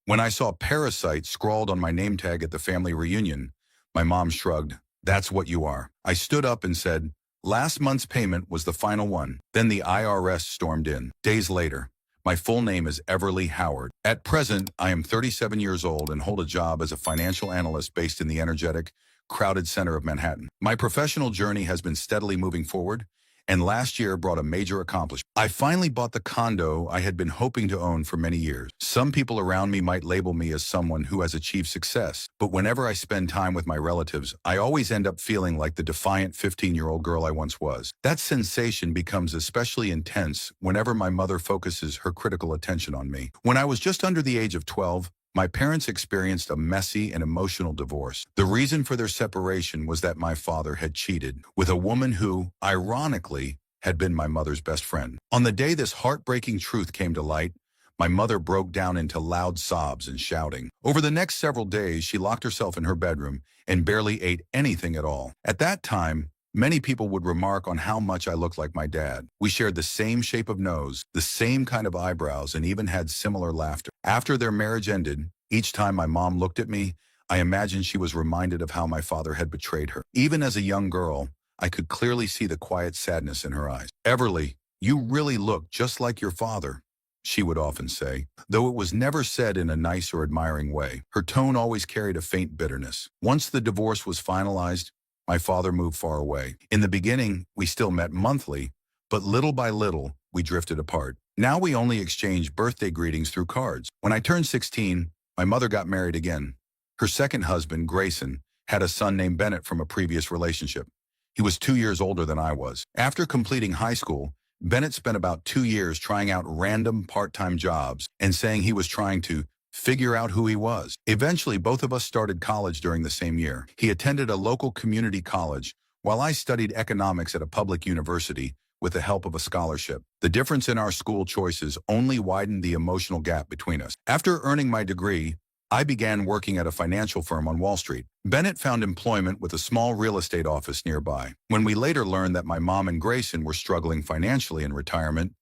When I saw Parasite scrawled on my name tag at the family reunion, my mom shrugged. That's what you are. I stood up and said, last month's payment was the final one. Then the IRS stormed in. Days later, my full name is Everly Howard. At present, I am 37 years old and hold a job as a financial analyst based in the energetic, crowded center of Manhattan. My professional journey has been steadily moving forward, and last year brought a major accomplishment. I finally bought the condo I had been hoping to own for many years. Some people around me might label me as someone who has achieved success, but whenever I spend time with my relatives, I always end up feeling like the defiant 15-year-old girl I once was. That sensation becomes especially intense whenever my mother focuses her critical attention on me. When I was just under the age of 12, my parents experienced a messy and emotional divorce. The reason for their separation was that my father had cheated with a woman who, ironically, had been my mother's best friend. On the day this heartbreaking truth came to light, my mother broke down into loud sobs and shouting. Over the next several days, she locked herself in her bedroom and barely ate anything at all. At that time, many people would remark on how much I looked like my dad. We shared the same shape of nose, the same kind of eyebrows, and even had similar laughter. After their marriage ended, each time my mom looked at me, I imagined she was reminded of how my father had betrayed her. Even as a young girl, I could clearly see the quiet sadness in her eyes. Everly, you really look just like your father, she would often say, though it was never said in a nice or admiring way. Her tone always carried a faint bitterness. Once the divorce was finalized, my father moved far away. In the beginning, we still met monthly, but little by little, we drifted apart. Now we only exchange birthday greetings through cards. When I turned 16, my mother got married again. Her second husband, Grayson, had a son named Bennett from a previous relationship. He was 2 years older than I was. After completing high school, Bennett spent about 2 years trying out random part-time jobs and saying he was trying to figure out who he was. Eventually, both of us started college during the same year. He attended a local community college, while I studied economics at a public university with the help of a scholarship. The difference in our school choices only widened the emotional gap between us. After earning my degree, I began working at a financial firm on Wall Street. Bennett found employment with a small real estate office nearby. When we later learned that my mom and Grayson were struggling financially in retirement,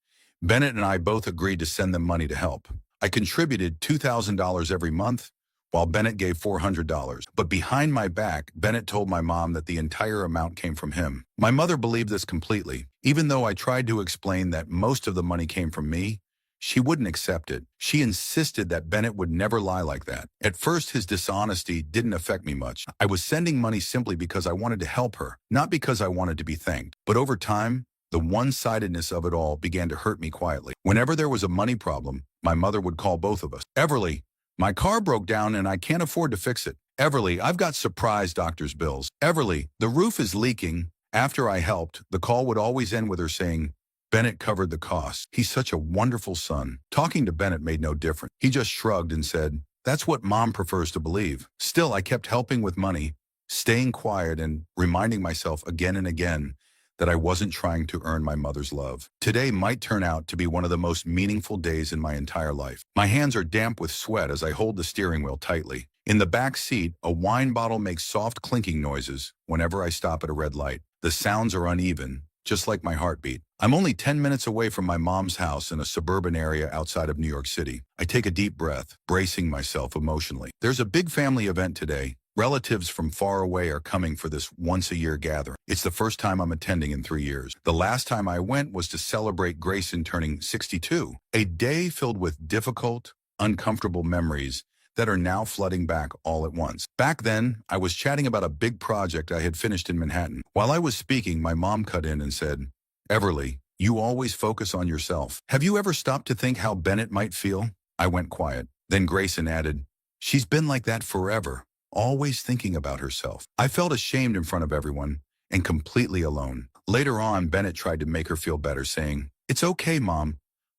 Bennett and I both agreed to send them money to help. I contributed $2,000 every month, while Bennett gave $400. But behind my back, Bennett told my mom that the entire amount came from him. My mother believed this completely. Even though I tried to explain that most of the money came from me, she wouldn't accept it. She insisted that Bennett would never lie like that. At first, his dishonesty didn't affect me much. I was sending money simply because I wanted to help her, not because I wanted to be thanked. But over time, the one-sidedness of it all began to hurt me quietly. Whenever there was a money problem, my mother would call both of us. Everly, my car broke down and I can't afford to fix it. Everly, I've got surprise doctor's bills. Everly, the roof is leaking. After I helped, the call would always end with her saying, Bennett covered the costs. He's such a wonderful son. Talking to Bennett made no difference. He just shrugged and said, that's what mom prefers to believe. Still, I kept helping with money, staying quiet and reminding myself again and again that I wasn't trying to earn my mother's love. Today might turn out to be one of the most meaningful days in my entire life. My hands are damp with sweat as I hold the steering wheel tightly. In the back seat, a wine bottle makes soft clinking noises whenever I stop at a red light. The sounds are uneven, just like my heartbeat. I'm only 10 minutes away from my mom's house in a suburban area outside of New York City. I take a deep breath, bracing myself emotionally. There's a big family event today. Relatives from far away are coming for this once-a-year gathering. It's the first time I'm attending in 3 years. The last time I went was to celebrate Grayson turning 62, a day filled with difficult, uncomfortable memories that are now flooding back all at once. Back then, I was chatting about a big project I had finished in Manhattan. While I was speaking, my mom cut in and said, Everly, you always focus on yourself. Have you ever stopped to think how Bennett might feel? I went quiet. Then Grayson added, she's been like that forever, always thinking about herself. I felt ashamed in front of everyone and completely alone. Later on, Bennett tried to make her feel better, saying, it's okay, Mom,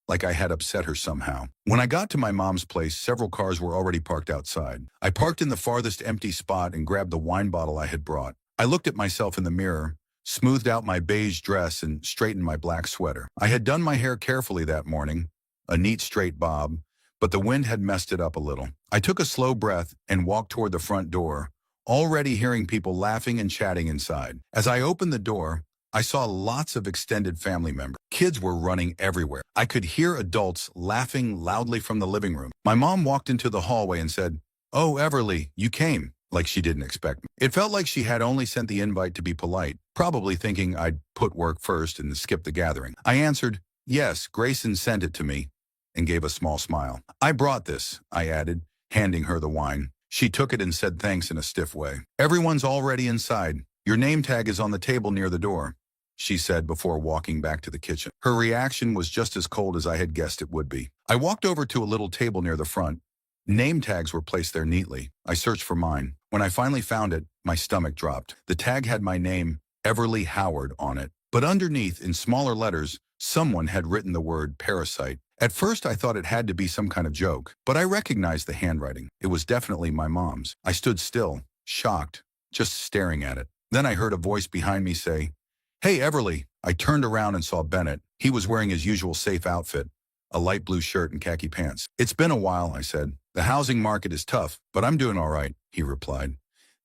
like I had upset her somehow. When I got to my mom's place, several cars were already parked outside. I parked in the farthest empty spot and grabbed the wine bottle I had brought. I looked at myself in the mirror, smoothed out my beige dress, and straightened my black sweater. I had done my hair carefully that morning, a neat straight bob, but the wind had messed it up a little. I took a slow breath and walked toward the front door, already hearing people laughing and chatting inside. As I opened the door, I saw lots of extended family members. Kids were running everywhere. I could hear adults laughing loudly from the living room. My mom walked into the hallway and said, "Oh, Everly, you came," like she didn't expect me. It felt like she had only sent the invite to be polite, probably thinking I'd put work first and skip the gathering. I answered, "Yes, Grayson sent it to me," and gave a small smile. "I brought this," I added, handing her the wine. She took it and said thanks in a stiff way. "Everyone's already inside. Your name tag is on the table near the door," she said before walking back to the kitchen. Her reaction was just as cold as I had guessed it would be. I walked over to a little table near the front. Name tags were placed there neatly. I searched for mine. When I finally found it, my stomach dropped. The tag had my name, Everly Howard, on it. But underneath, in smaller letters, someone had written the word Parasite. At first, I thought it had to be some kind of joke, but I recognized the handwriting. It was definitely my mom's. I stood still, shocked, just staring at it. Then I heard a voice behind me say, "Hey, Everly." I turned around and saw Bennett. He was wearing his usual safe outfit, a light blue shirt and khaki pants. "It's been a while," I said. "The housing market is tough, but I'm doing all right," he replied.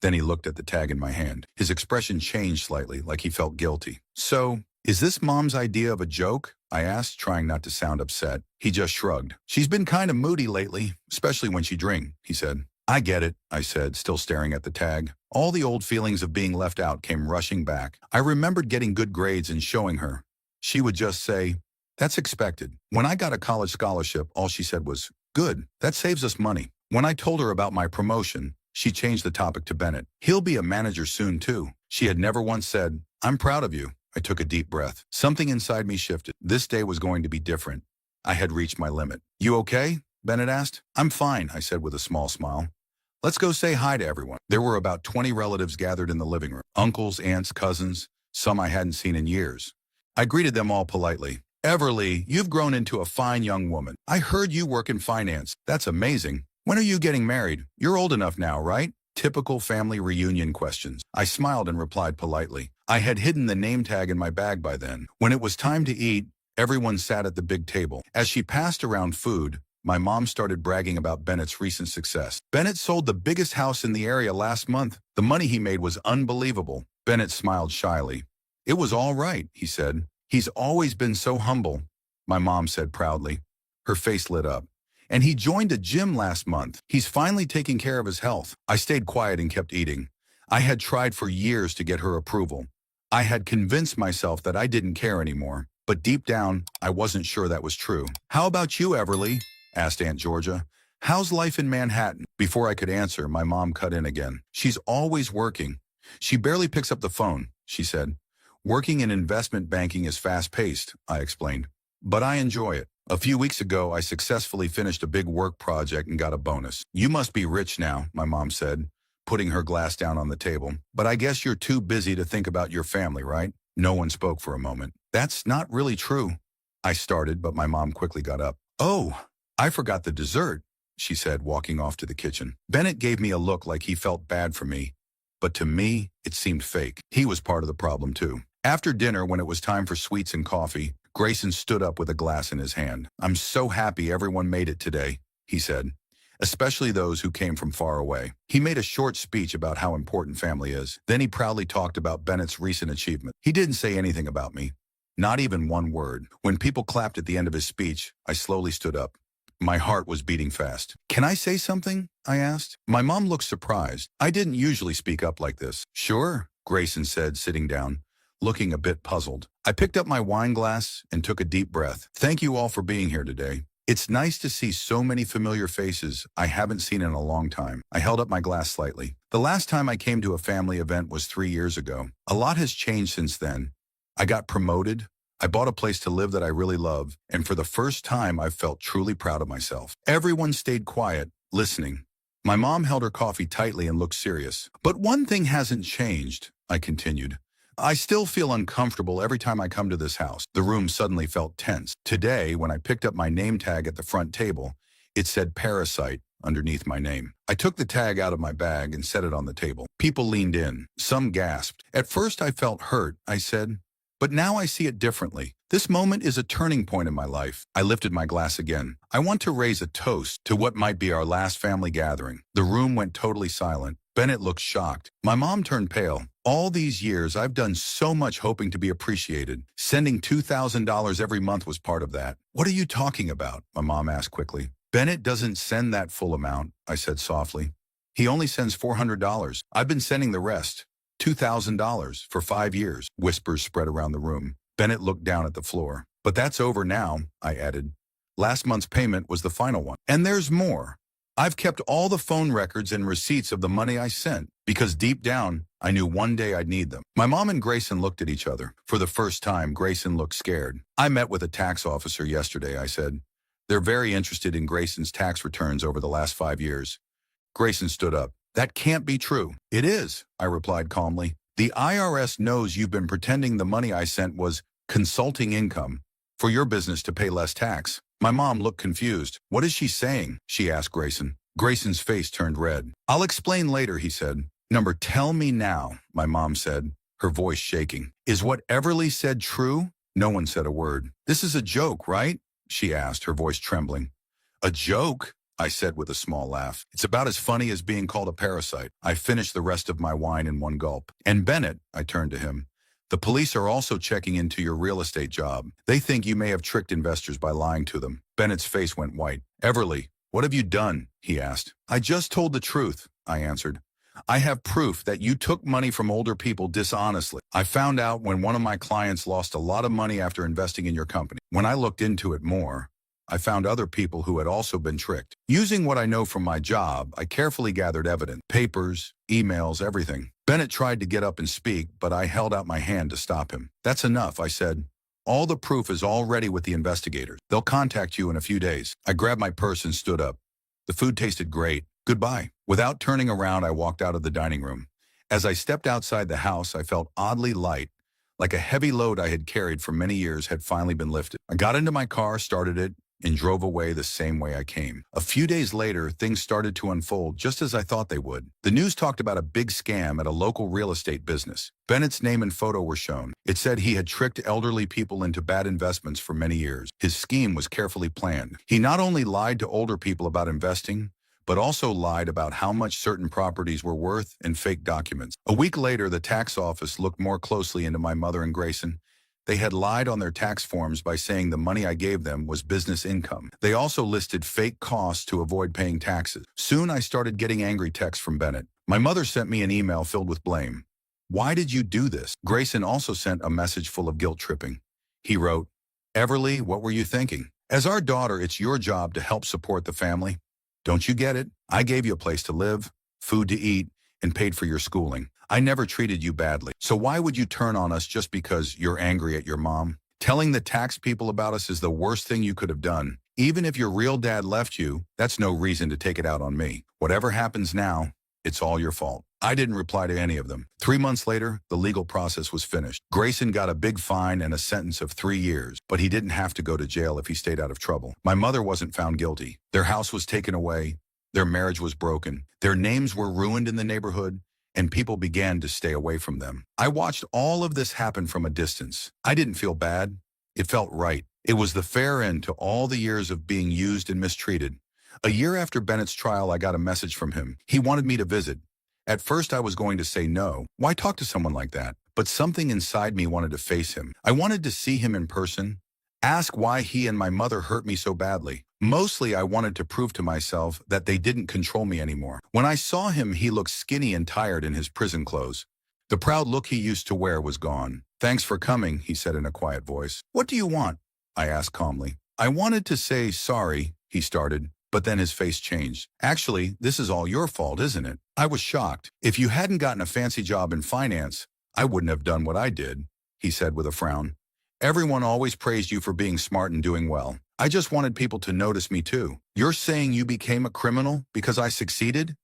Then he looked at the tag in my hand. His expression changed slightly, like he felt guilty. "So, is this Mom's idea of a joke?" I asked, trying not to sound upset. He just shrugged. "She's been kind of moody lately, especially when she drinks," he said. "I get it," I said, still staring at the tag. All the old feelings of being left out came rushing back. I remembered getting good grades and showing her. She would just say, "That's expected." When I got a college scholarship, all she said was, "Good, that saves us money." When I told her about my promotion, she changed the topic to Bennett. "He'll be a manager soon, too." She had never once said, "I'm proud of you." I took a deep breath. Something inside me shifted. This day was going to be different. I had reached my limit. "You okay?" Bennett asked. "I'm fine," I said with a small smile. "Let's go say hi to everyone." There were about 20 relatives gathered in the living room. Uncles, aunts, cousins, some I hadn't seen in years. I greeted them all politely. "Everly, you've grown into a fine young woman. I heard you work in finance. That's amazing. When are you getting married? You're old enough now, right?" Typical family reunion questions. I smiled and replied politely. I had hidden the name tag in my bag by then. When it was time to eat, everyone sat at the big table. As she passed around food, my mom started bragging about Bennett's recent success. "Bennett sold the biggest house in the area last month. The money he made was unbelievable." Bennett smiled shyly. "It was all right," he said. "He's always been so humble," my mom said proudly. Her face lit up. "And he joined a gym last month. He's finally taking care of his health." I stayed quiet and kept eating. I had tried for years to get her approval. I had convinced myself that I didn't care anymore, but deep down, I wasn't sure that was true. "How about you, Everly?" asked Aunt Georgia. "How's life in Manhattan?" Before I could answer, my mom cut in again. "She's always working. She barely picks up the phone," she said. "Working in investment banking is fast-paced," I explained. "But I enjoy it. A few weeks ago, I successfully finished a big work project and got a bonus." "You must be rich now," my mom said, putting her glass down on the table. "But I guess you're too busy to think about your family, right?" No one spoke for a moment. "That's not really true," I started, but my mom quickly got up. "Oh, I forgot the dessert," she said, walking off to the kitchen. Bennett gave me a look like he felt bad for me, but to me, it seemed fake. He was part of the problem, too. After dinner, when it was time for sweets and coffee, Grayson stood up with a glass in his hand. "I'm so happy everyone made it today," he said, "especially those who came from far away." He made a short speech about how important family is. Then he proudly talked about Bennett's recent achievement. He didn't say anything about me, not even one word. When people clapped at the end of his speech, I slowly stood up. My heart was beating fast. "Can I say something?" I asked. My mom looked surprised. I didn't usually speak up like this. "Sure," Grayson said, sitting down, looking a bit puzzled. I picked up my wine glass and took a deep breath. "Thank you all for being here today. It's nice to see so many familiar faces I haven't seen in a long time." I held up my glass slightly. "The last time I came to a family event was 3 years ago. A lot has changed since then. I got promoted. I bought a place to live that I really love, and for the first time, I felt truly proud of myself." Everyone stayed quiet, listening. My mom held her coffee tightly and looked serious. "But one thing hasn't changed," I continued. "I still feel uncomfortable every time I come to this house." The room suddenly felt tense. Today, when I picked up my name tag at the front table, it said Parasite underneath my name. I took the tag out of my bag and set it on the table. People leaned in. Some gasped. At first, I felt hurt, I said, but now I see it differently. This moment is a turning point in my life. I lifted my glass again. "I want to raise a toast to what might be our last family gathering." The room went totally silent. Bennett looked shocked. My mom turned pale. All these years, I've done so much hoping to be appreciated. Sending $2,000 every month was part of that. What are you talking about? My mom asked quickly. Bennett doesn't send that full amount, I said softly. He only sends $400. I've been sending the rest, $2,000, for 5 years. Whispers spread around the room. Bennett looked down at the floor. But that's over now, I added. Last month's payment was the final one. And there's more. I've kept all the phone records and receipts of the money I sent, because deep down, I knew one day I'd need them. My mom and Grayson looked at each other. For the first time, Grayson looked scared. I met with a tax officer yesterday, I said. They're very interested in Grayson's tax returns over the last 5 years. Grayson stood up. That can't be true. It is, I replied calmly. The IRS knows you've been pretending the money I sent was consulting income for your business to pay less tax. My mom looked confused. What is she saying? She asked Grayson. Grayson's face turned red. I'll explain later, he said. Number, tell me now, my mom said, her voice shaking. Is what Everly said true? No one said a word. This is a joke, right? She asked, her voice trembling. A joke? I said with a small laugh. It's about as funny as being called a parasite. I finished the rest of my wine in one gulp. And Bennett, I turned to him. The police are also checking into your real estate job. They think you may have tricked investors by lying to them. Bennett's face went white. Everly, what have you done? He asked. I just told the truth, I answered. I have proof that you took money from older people dishonestly. I found out when one of my clients lost a lot of money after investing in your company. When I looked into it more, I found other people who had also been tricked. Using what I know from my job, I carefully gathered evidence, papers, emails, everything. Bennett tried to get up and speak, but I held out my hand to stop him. That's enough, I said. All the proof is already with the investigators. They'll contact you in a few days. I grabbed my purse and stood up. The food tasted great. Goodbye. Without turning around, I walked out of the dining room. As I stepped outside the house, I felt oddly light, like a heavy load I had carried for many years had finally been lifted. I got into my car, started it, and drove away the same way I came. A few days later, things started to unfold just as I thought they would. The news talked about a big scam at a local real estate business. Bennett's name and photo were shown. It said he had tricked elderly people into bad investments for many years. His scheme was carefully planned. He not only lied to older people about investing, but also lied about how much certain properties were worth and faked documents. A week later, the tax office looked more closely into my mother and Grayson. They had lied on their tax forms by saying the money I gave them was business income. They also listed fake costs to avoid paying taxes. Soon I started getting angry texts from Bennett. My mother sent me an email filled with blame. Why did you do this? Grayson also sent a message full of guilt tripping. He wrote, Everly, what were you thinking? As our daughter, it's your job to help support the family. Don't you get it? I gave you a place to live, food to eat, and paid for your schooling. I never treated you badly. So why would you turn on us just because you're angry at your mom? Telling the tax people about us is the worst thing you could have done. Even if your real dad left you, that's no reason to take it out on me. Whatever happens now, it's all your fault. I didn't reply to any of them. 3 months later, the legal process was finished. Grayson got a big fine and a sentence of 3 years, but he didn't have to go to jail if he stayed out of trouble. My mother wasn't found guilty. Their house was taken away. Their marriage was broken. Their names were ruined in the neighborhood, and people began to stay away from them. I watched all of this happen from a distance. I didn't feel bad. It felt right. It was the fair end to all the years of being used and mistreated. A year after Bennett's trial, I got a message from him. He wanted me to visit. At first, I was going to say no. Why talk to someone like that? But something inside me wanted to face him. I wanted to see him in person, ask why he and my mother hurt me so badly. Mostly, I wanted to prove to myself that they didn't control me anymore. When I saw him, he looked skinny and tired in his prison clothes. The proud look he used to wear was gone. Thanks for coming, he said in a quiet voice. What do you want? I asked calmly. I wanted to say sorry, he started, but then his face changed. Actually, this is all your fault, isn't it? I was shocked. If you hadn't gotten a fancy job in finance, I wouldn't have done what I did, he said with a frown. Everyone always praised you for being smart and doing well. I just wanted people to notice me too. You're saying you became a criminal because I succeeded?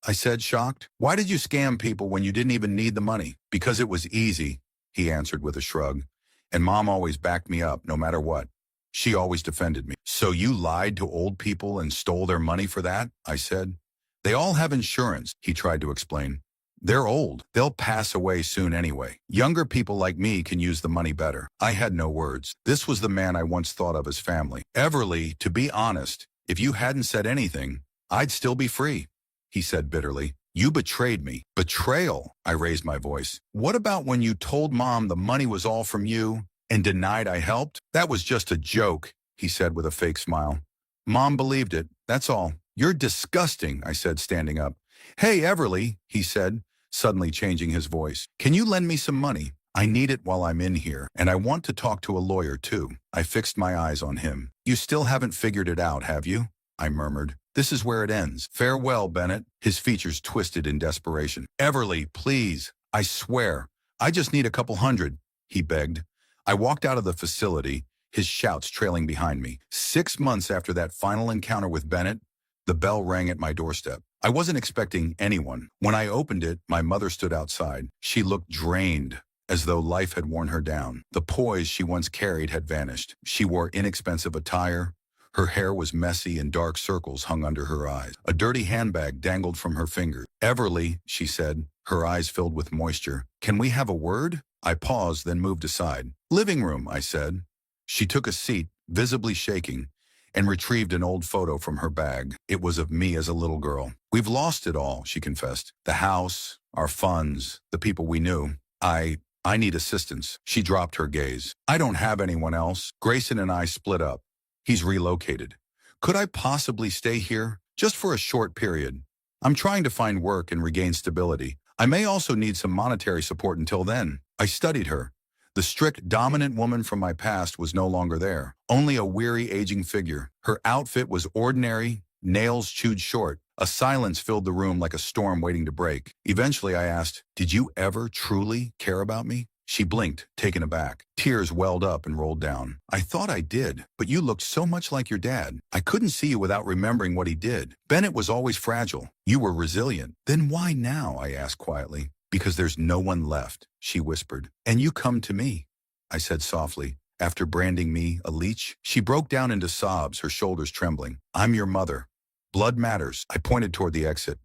I said, shocked. Why did you scam people when you didn't even need the money? Because it was easy, he answered with a shrug. And Mom always backed me up no matter what. She always defended me. So you lied to old people and stole their money for that? I said. They all have insurance, he tried to explain. They're old. They'll pass away soon anyway. Younger people like me can use the money better. I had no words. This was the man I once thought of as family. Everly, to be honest, if you hadn't said anything, I'd still be free, he said bitterly. You betrayed me. Betrayal, I raised my voice. What about when you told Mom the money was all from you and denied I helped? That was just a joke, he said with a fake smile. Mom believed it, that's all. You're disgusting, I said, standing up. Hey, Everly, he said, suddenly changing his voice. Can you lend me some money? I need it while I'm in here, and I want to talk to a lawyer too. I fixed my eyes on him. You still haven't figured it out, have you? I murmured. This is where it ends. Farewell, Bennett. His features twisted in desperation. Everly, please. I swear. I just need a couple hundred, he begged. I walked out of the facility, his shouts trailing behind me. 6 months after that final encounter with Bennett, the bell rang at my doorstep. I wasn't expecting anyone. When I opened it, my mother stood outside. She looked drained, as though life had worn her down. The poise she once carried had vanished. She wore inexpensive attire. Her hair was messy and dark circles hung under her eyes. A dirty handbag dangled from her fingers. Everly, she said, her eyes filled with moisture. Can we have a word? I paused, then moved aside. Living room, I said. She took a seat, visibly shaking, and retrieved an old photo from her bag. It was of me as a little girl. We've lost it all, she confessed. The house, our funds, the people we knew. I need assistance. She dropped her gaze. I don't have anyone else. Grayson and I split up. He's relocated. Could I possibly stay here? Just for a short period. I'm trying to find work and regain stability. I may also need some monetary support until then. I studied her. The strict, dominant woman from my past was no longer there. Only a weary, aging figure. Her outfit was ordinary, nails chewed short. A silence filled the room like a storm waiting to break. Eventually I asked, did you ever truly care about me? She blinked, taken aback. Tears welled up and rolled down. I thought I did, but you looked so much like your dad. I couldn't see you without remembering what he did. Bennett was always fragile. You were resilient. Then why now? I asked quietly. Because there's no one left, she whispered. And you come to me, I said softly. After branding me a leech, she broke down into sobs, her shoulders trembling. I'm your mother. Blood matters. I pointed toward the exit.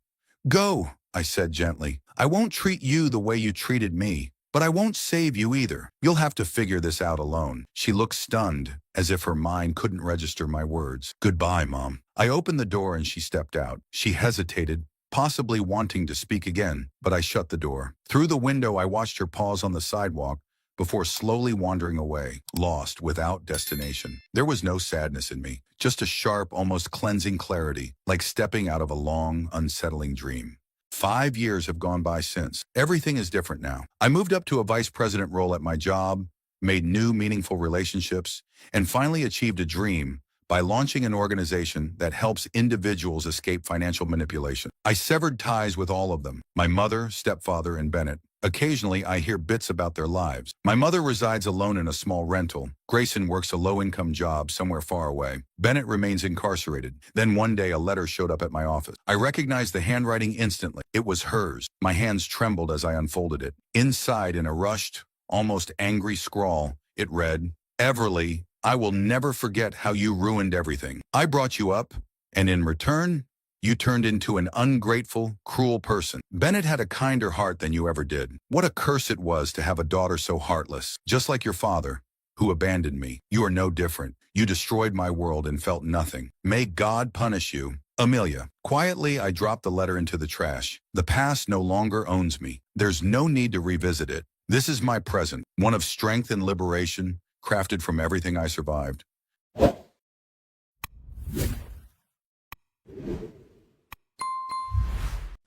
Go, I said gently. I won't treat you the way you treated me, but I won't save you either. You'll have to figure this out alone. She looked stunned, as if her mind couldn't register my words. Goodbye, Mom. I opened the door and she stepped out. She hesitated, possibly wanting to speak again, but I shut the door. Through the window, I watched her pause on the sidewalk before slowly wandering away, lost without destination. There was no sadness in me, just a sharp, almost cleansing clarity, like stepping out of a long, unsettling dream. 5 years have gone by since. Everything is different now. I moved up to a vice president role at my job, made new, meaningful relationships, and finally achieved a dream by launching an organization that helps individuals escape financial manipulation. I severed ties with all of them, my mother, stepfather, and Bennett. Occasionally, I hear bits about their lives. My mother resides alone in a small rental. Grayson works a low-income job somewhere far away. Bennett remains incarcerated. Then one day, a letter showed up at my office. I recognized the handwriting instantly. It was hers. My hands trembled as I unfolded it. Inside, in a rushed, almost angry scrawl, it read, Everly, I will never forget how you ruined everything. I brought you up, and in return, you turned into an ungrateful, cruel person. Bennett had a kinder heart than you ever did. What a curse it was to have a daughter so heartless, just like your father, who abandoned me. You are no different. You destroyed my world and felt nothing. May God punish you. Amelia. Quietly, I dropped the letter into the trash. The past no longer owns me. There's no need to revisit it. This is my present, one of strength and liberation, crafted from everything I survived.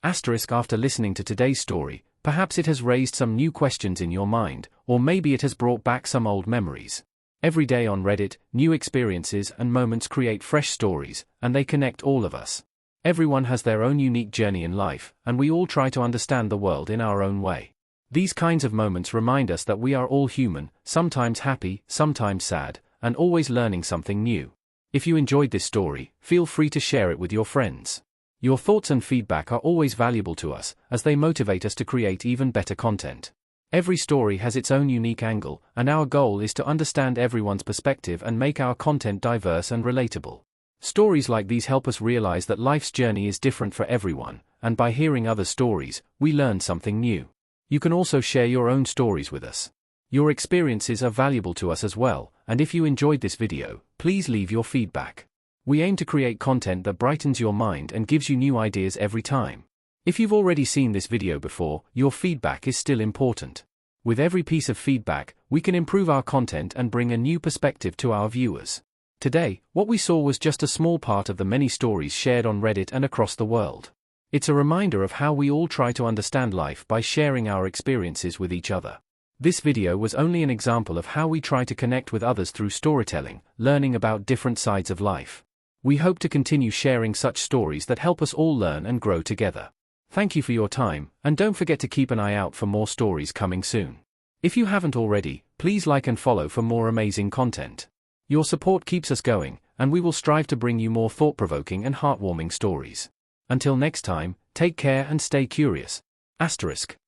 Asterisk. After listening to today's story, perhaps it has raised some new questions in your mind, or maybe it has brought back some old memories. Every day on Reddit, new experiences and moments create fresh stories, and they connect all of us. Everyone has their own unique journey in life, and we all try to understand the world in our own way. These kinds of moments remind us that we are all human, sometimes happy, sometimes sad, and always learning something new. If you enjoyed this story, feel free to share it with your friends. Your thoughts and feedback are always valuable to us, as they motivate us to create even better content. Every story has its own unique angle, and our goal is to understand everyone's perspective and make our content diverse and relatable. Stories like these help us realize that life's journey is different for everyone, and by hearing other stories, we learn something new. You can also share your own stories with us. Your experiences are valuable to us as well, and if you enjoyed this video, please leave your feedback. We aim to create content that brightens your mind and gives you new ideas every time. If you've already seen this video before, your feedback is still important. With every piece of feedback, we can improve our content and bring a new perspective to our viewers. Today, what we saw was just a small part of the many stories shared on Reddit and across the world. It's a reminder of how we all try to understand life by sharing our experiences with each other. This video was only an example of how we try to connect with others through storytelling, learning about different sides of life. We hope to continue sharing such stories that help us all learn and grow together. Thank you for your time, and don't forget to keep an eye out for more stories coming soon. If you haven't already, please like and follow for more amazing content. Your support keeps us going, and we will strive to bring you more thought-provoking and heartwarming stories. Until next time, take care and stay curious. **